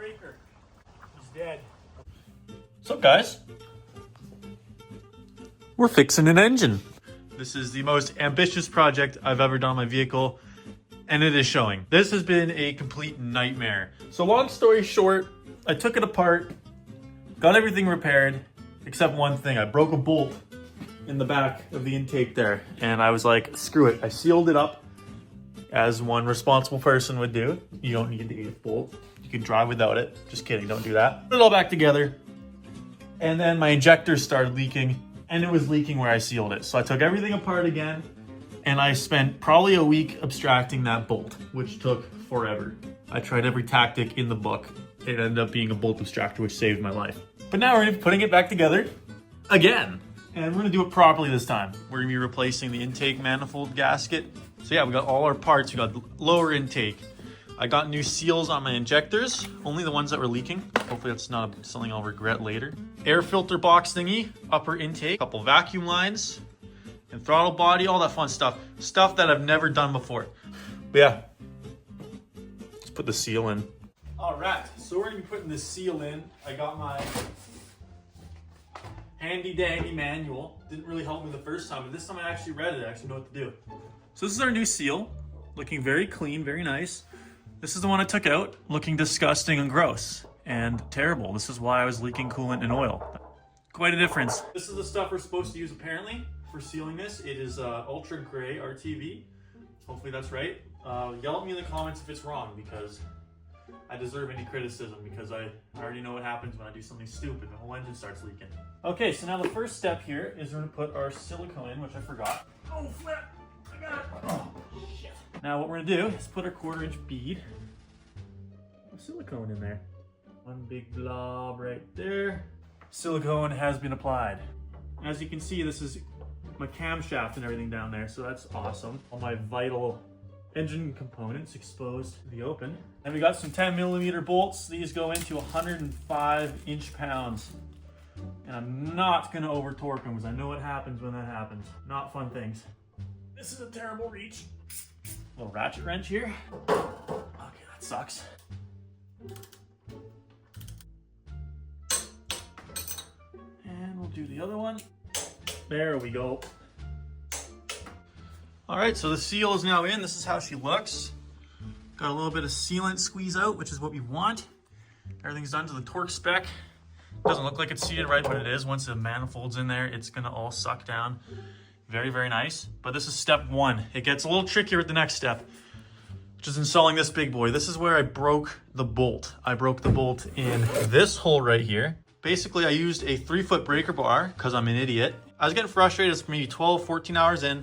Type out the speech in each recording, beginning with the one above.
breaker. He's dead. What's up, guys? We're fixing an engine. This is the most ambitious project I've ever done on my vehicle, and it is showing. This has been a complete nightmare. So long story short, I took it apart, got everything repaired, except one thing. I broke a bolt in the back of the intake there, and I was like, screw it. I sealed it up as one responsible person would do. You don't need the 8th bolt. You can drive without it. Just kidding, don't do that. Put it all back together, and then my injector started leaking, and it was leaking where I sealed it. So I took everything apart again, and I spent probably a week abstracting that bolt, which took forever. I tried every tactic in the book. It ended up being a bolt extractor, which saved my life. But now we're gonna be putting it back together again. And we're gonna do it properly this time. We're gonna be replacing the intake manifold gasket. So yeah, we got all our parts. We got lower intake. I got new seals on my injectors, only the ones that were leaking. Hopefully that's not something I'll regret later. Air filter box thingy, upper intake, couple vacuum lines, and throttle body, all that fun stuff. Stuff that I've never done before. But yeah, let's put the seal in. All right, so we're gonna be putting this seal in. I got my handy dandy manual. Didn't really help me the first time, but this time I actually read it. I actually know what to do. So this is our new seal, looking very clean, very nice. This is the one I took out, looking disgusting and gross and terrible. This is why I was leaking coolant and oil. Quite a difference. This is the stuff we're supposed to use apparently for sealing this. It is ultra gray RTV. Hopefully that's right. Yell at me in the comments if it's wrong, because I deserve any criticism, because I already know what happens when I do something stupid. The whole engine starts leaking. Okay, so now the first step here is we're gonna put our silicone in, which I forgot. Oh, flip! I got it! Oh, shit. Now what we're gonna do is put our 1/4" bead of silicone in there. One big blob right there. Silicone has been applied. As you can see, this is my camshaft and everything down there, so that's awesome. All my vital engine components exposed to the open. And we got some 10mm bolts. These go into 105 inch-pounds. And I'm not gonna over torque them because I know what happens when that happens. Not fun things. This is a terrible reach. Little ratchet wrench here. Okay, that sucks. And we'll do the other one. There we go. All right, so the seal is now in. This is how she looks. Got a little bit of sealant squeeze out, which is what we want. Everything's done to the torque spec. Doesn't look like it's seated right, but it is. Once the manifold's in there, it's gonna all suck down. Very, very nice. But this is step 1. It gets a little trickier with the next step, which is installing this big boy. This is where I broke the bolt. I broke the bolt in this hole right here. Basically, I used a 3-foot breaker bar because I'm an idiot. I was getting frustrated. It's maybe 12, 14 hours in.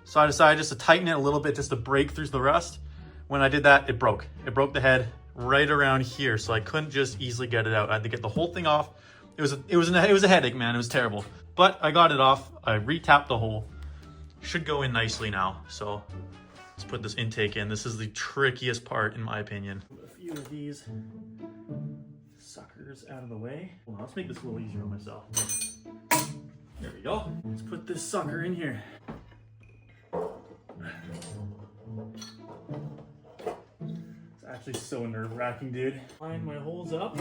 So I decided just to tighten it a little bit just to break through the rust. When I did that, it broke. It broke the head right around here. So I couldn't just easily get it out. I had to get the whole thing off. It was a headache, man. It was terrible. But I got it off. I re-tapped the hole. Should go in nicely now. So let's put this intake in. This is the trickiest part in my opinion. Put a few of these suckers out of the way. Well, let's make this a little easier on myself. There we go. Let's put this sucker in here. It's actually so nerve-wracking, dude. Line my holes up.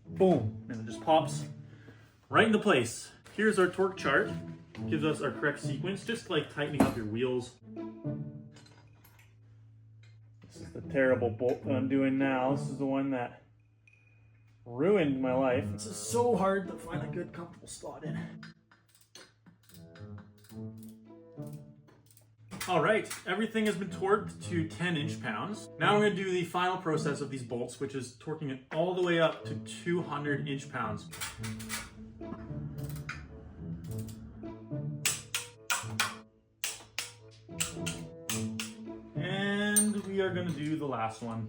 Boom. And it just pops right into place. Here's our torque chart. Gives us our correct sequence, just like tightening up your wheels. This is the terrible bolt that I'm doing now. This is the one that ruined my life. This is so hard to find a good comfortable slot in. All right, everything has been torqued to 10 inch-pounds. Now we're gonna do the final process of these bolts, which is torquing it all the way up to 200 inch-pounds. And we are gonna do the last one.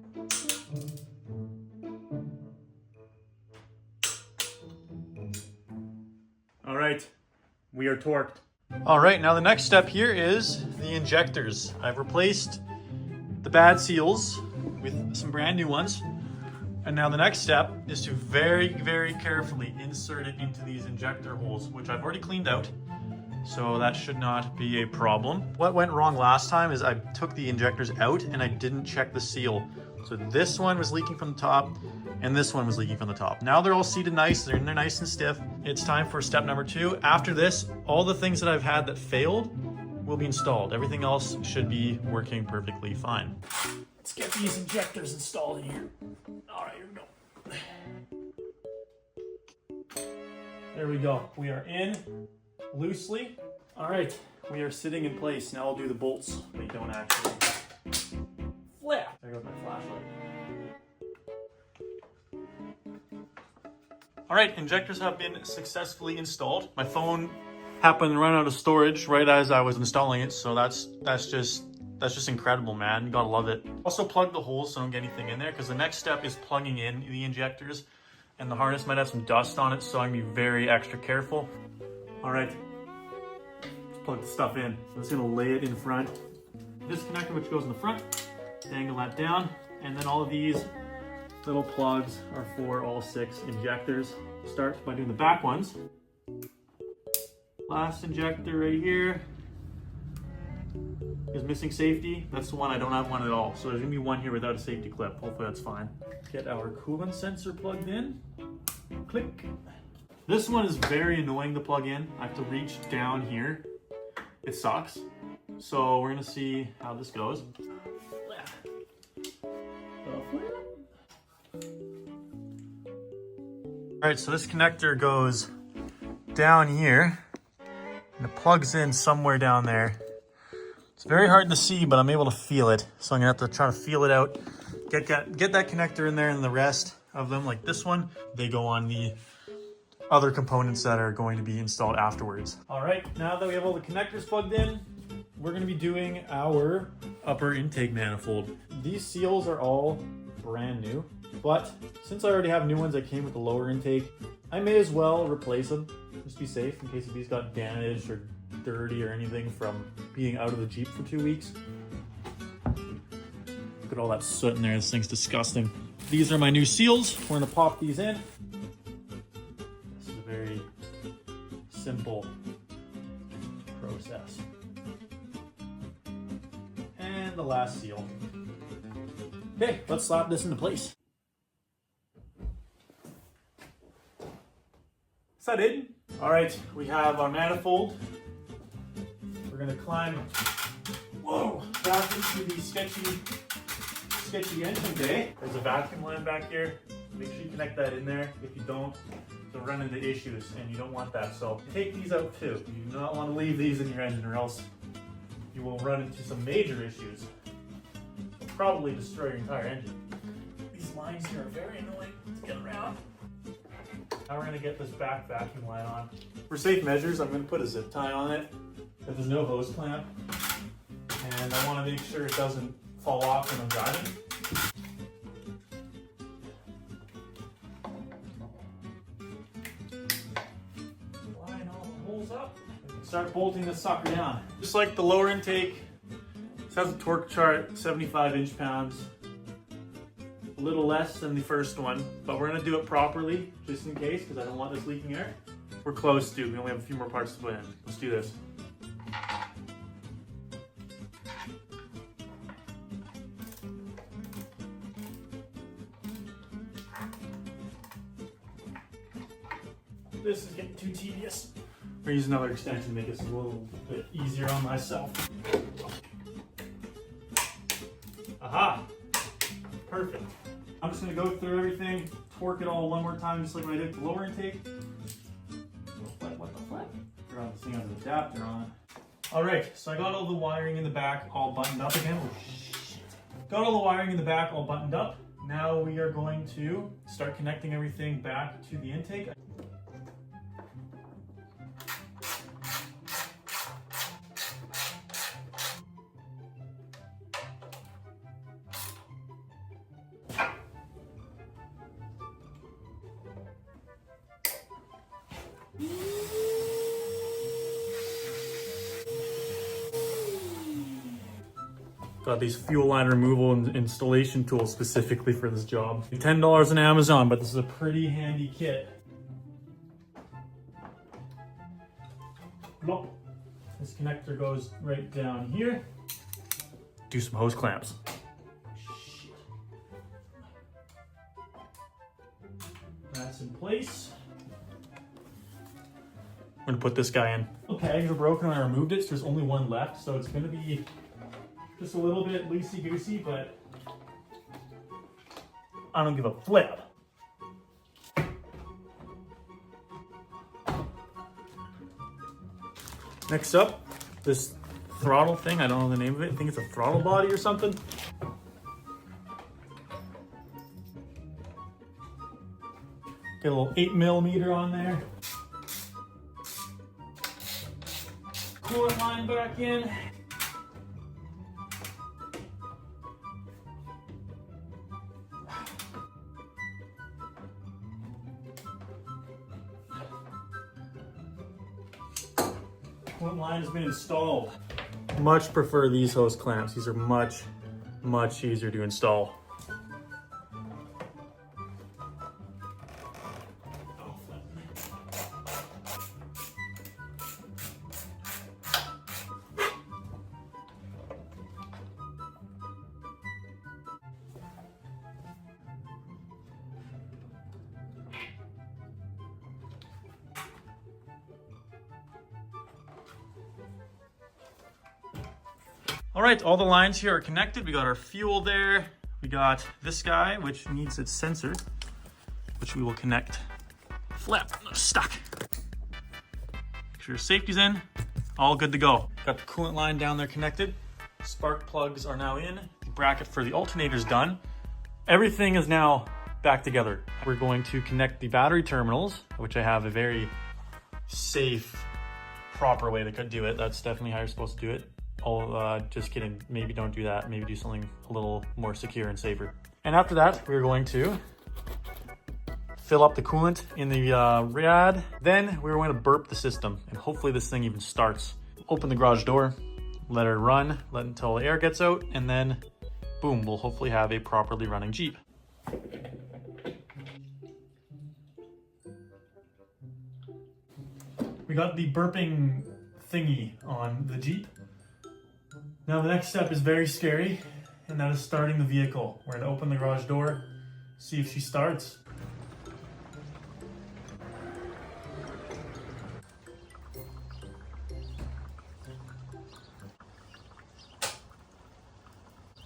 All right, we are torqued. All right, now the next step here is the injectors. I've replaced the bad seals with some brand new ones. And now the next step is to very, very carefully insert it into these injector holes, which I've already cleaned out. So that should not be a problem. What went wrong last time is I took the injectors out and I didn't check the seal So this one was leaking from the top and this one was leaking from the top. Now they're all seated nice, they're nice and stiff. It's time for step number 2. After this, all the things that I've had that failed will be installed. Everything else should be working perfectly fine. Let's get these injectors installed in here. All right, here we go. There we go. We are in loosely. All right, we are sitting in place. Now I'll do the bolts. They don't actually flip. There goes my flashlight. All right, injectors have been successfully installed. My phone happened to run out of storage right as I was installing it, so that's just incredible, man. You gotta love it. Also plug the holes so I don't get anything in there, because the next step is plugging in the injectors, and the harness might have some dust on it, so I'm gonna be very extra careful. All right, let's plug the stuff in. I'm just gonna lay it in front. This connector, which goes in the front, dangle that down, and then all of these little plugs are for all 6 injectors. Start by doing the back ones. Last injector right here is missing safety. That's the one. I don't have one at all. So there's gonna be one here without a safety clip. Hopefully that's fine. Get our coolant sensor plugged in. Click. This one is very annoying to plug in. I have to reach down here. It sucks. So we're gonna see how this goes. All right, so this connector goes down here and it plugs in somewhere down there. It's very hard to see, but I'm able to feel it. So I'm gonna have to try to feel it out, get that connector in there, and the rest of them, like this one, they go on the other components that are going to be installed afterwards. All right, now that we have all the connectors plugged in, we're gonna be doing our upper intake manifold. These seals are all brand new, but since I already have new ones that came with the lower intake, I may as well replace them, just be safe in case if these got damaged or dirty or anything from being out of the Jeep for 2 weeks. Look at all that soot in there, this thing's disgusting. These are my new seals. We're gonna pop these in. This is a very simple process. And the last seal. Okay, let's slap this into place. Is that it? All right, we have our manifold. We're gonna climb, whoa, back into the sketchy engine bay. There's a vacuum line back here. Make sure you connect that in there. If you don't, you'll run into issues and you don't want that. So take these out too. You do not want to leave these in your engine or else you will run into some major issues. You'll probably destroy your entire engine. These lines here are very annoying to get around. Now we're gonna get this back vacuum line on. For safe measures, I'm gonna put a zip tie on it, but there's no hose clamp. And I wanna make sure it doesn't fall off when I'm driving. Line all the holes up. Start bolting this sucker down. Just like the lower intake, this has a torque chart, 75 inch-pounds. A little less than the first one, but we're gonna do it properly, just in case, because I don't want this leaking air. We're close to, we only have a few more parts to put in. Let's do this. This is getting too tedious. We're using another extension to make this a little bit easier on myself. Aha! Perfect. I'm just gonna go through everything, torque it all one more time, just like when I did the lower intake. What the flap? Forgot this thing has an adapter on it. All right, so I got all the wiring in the back all buttoned up again. Oh, shit. Got all the wiring in the back all buttoned up. Now we are going to start connecting everything back to the intake. Got these fuel line removal and installation tools specifically for this job. $10 on Amazon, but this is a pretty handy kit. Plop. This connector goes right down here. Do some hose clamps. Shit. That's in place. I'm gonna put this guy in. The pegs are broken when I removed it, so there's only one left, so it's gonna be just a little bit loosey-goosey, but I don't give a flip. Next up, this throttle thing. I don't know the name of it. I think it's a throttle body or something. Get a little 8mm on there. Coolant line back in. Coolant line has been installed. Much prefer these hose clamps. These are much easier to install. All right, all the lines here are connected. We got our fuel there. We got this guy, which needs its sensor, which we will connect. Flip, stuck. Make sure your safety's in. All good to go. Got the coolant line down there connected. Spark plugs are now in. The bracket for the alternator's done. Everything is now back together. We're going to connect the battery terminals, which I have a very safe, proper way to do it. That's definitely how you're supposed to do it. Oh, just kidding. Maybe don't do that. Maybe do something a little more secure and safer. And after that, we're going to fill up the coolant in the rad. Then we're going to burp the system, and hopefully this thing even starts. Open the garage door, let it run, let until the air gets out, and then boom, we'll hopefully have a properly running Jeep. We got the burping thingy on the Jeep. Now the next step is very scary, and that is starting the vehicle. We're gonna open the garage door, see if she starts.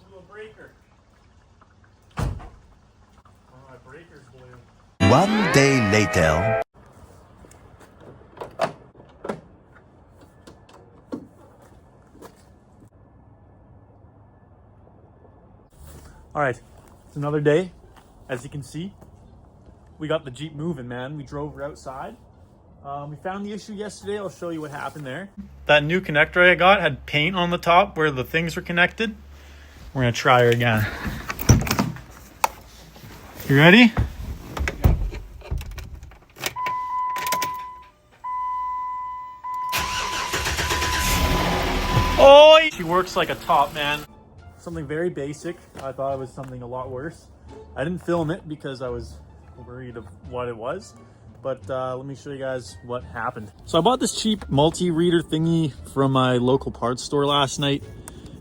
Little breaker. One of my breakers blew. One day later. All right, it's another day. As you can see, we got the Jeep moving, man. We drove her outside. We found the issue yesterday. I'll show you what happened there. That new connector I got had paint on the top where the things were connected. We're gonna try her again. You ready? Oh, she works like a top, man. Something very basic. I thought it was something a lot worse. I didn't film it because I was worried of what it was. But let me show you guys what happened. So I bought this cheap multi-reader thingy from my local parts store last night.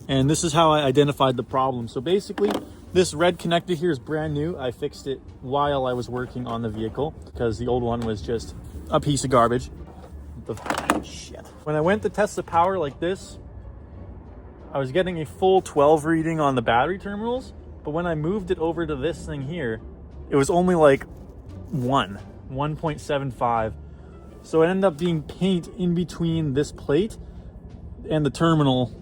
And this is how I identified the problem. So basically, this red connector here is brand new. I fixed it while I was working on the vehicle because the old one was just a piece of garbage. Shit. When I went to test the power like this, I was getting a full 12 reading on the battery terminals, but when I moved it over to this thing here, it was only like 1.75. So it ended up being paint in between this plate and the terminal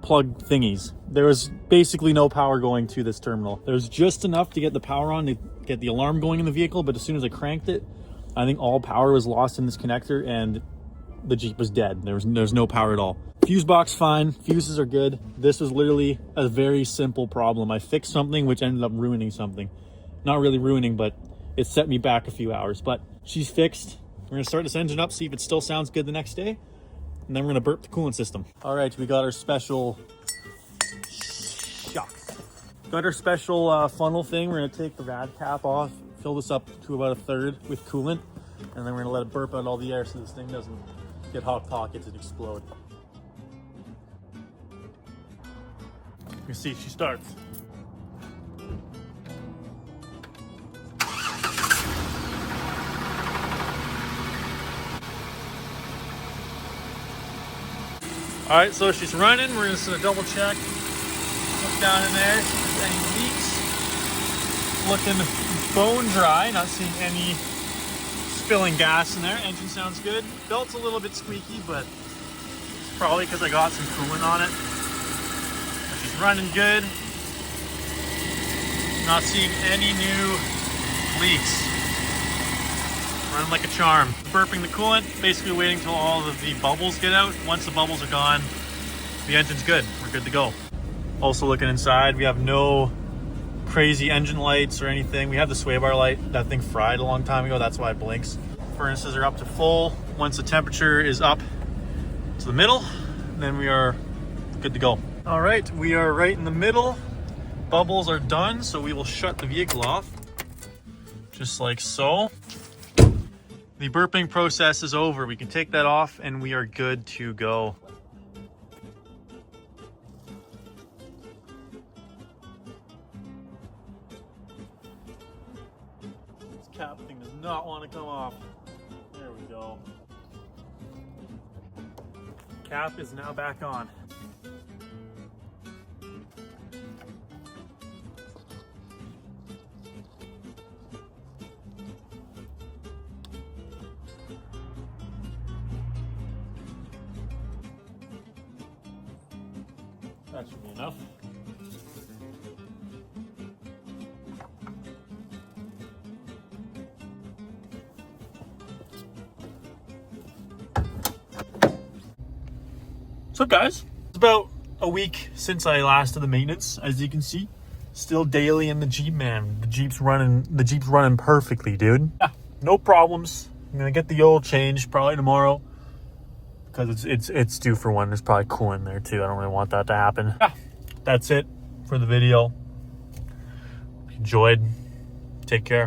plug thingies. There was basically no power going to this terminal. There was just enough to get the power on to get the alarm going in the vehicle, but as soon as I cranked it, I think all power was lost in this connector and the Jeep was dead. There's no power at all. Fuse box fine, fuses are good. This was literally a very simple problem. I fixed something which ended up ruining something. Not really ruining, but it set me back a few hours. But she's fixed. We're gonna start this engine up, see if it still sounds good the next day, and then we're gonna burp the coolant system. All right, we got our special shucks. Got our special funnel thing. We're gonna take the rad cap off, fill this up to about 1/3 with coolant, and then we're gonna let it burp out all the air so this thing doesn't get hot pockets and explode. You see, she starts. All right, so she's running. We're just gonna double check. Look down in there, see if there's any leaks. Looking bone dry, not seeing any spilling gas in there. Engine sounds good. Belt's a little bit squeaky, but it's probably because I got some coolant on it. But she's running good. Not seeing any new leaks. Running like a charm. Burping the coolant, basically waiting till all of the bubbles get out. Once the bubbles are gone, the engine's good. We're good to go. Also looking inside, we have no crazy engine lights or anything. We have the sway bar light. That thing fried a long time ago. That's why it blinks. Furnaces are up to full. Once the temperature is up to the middle, then we are good to go. All right, we are right in the middle. Bubbles are done, so we will shut the vehicle off. Just like so. The burping process is over. We can take that off and we are good to go. This cap thing does not want to come off. There we go. Cap is now back on. That should be enough. So guys, it's about a week since I last did the maintenance. As you can see, still daily in the Jeep, man. The Jeep's running perfectly, dude. Yeah, no problems. I'm gonna get the oil changed probably tomorrow, because it's due for one. There's probably coolant in there too. I don't really want that to happen. Yeah, that's it for the video. Enjoyed. Take care.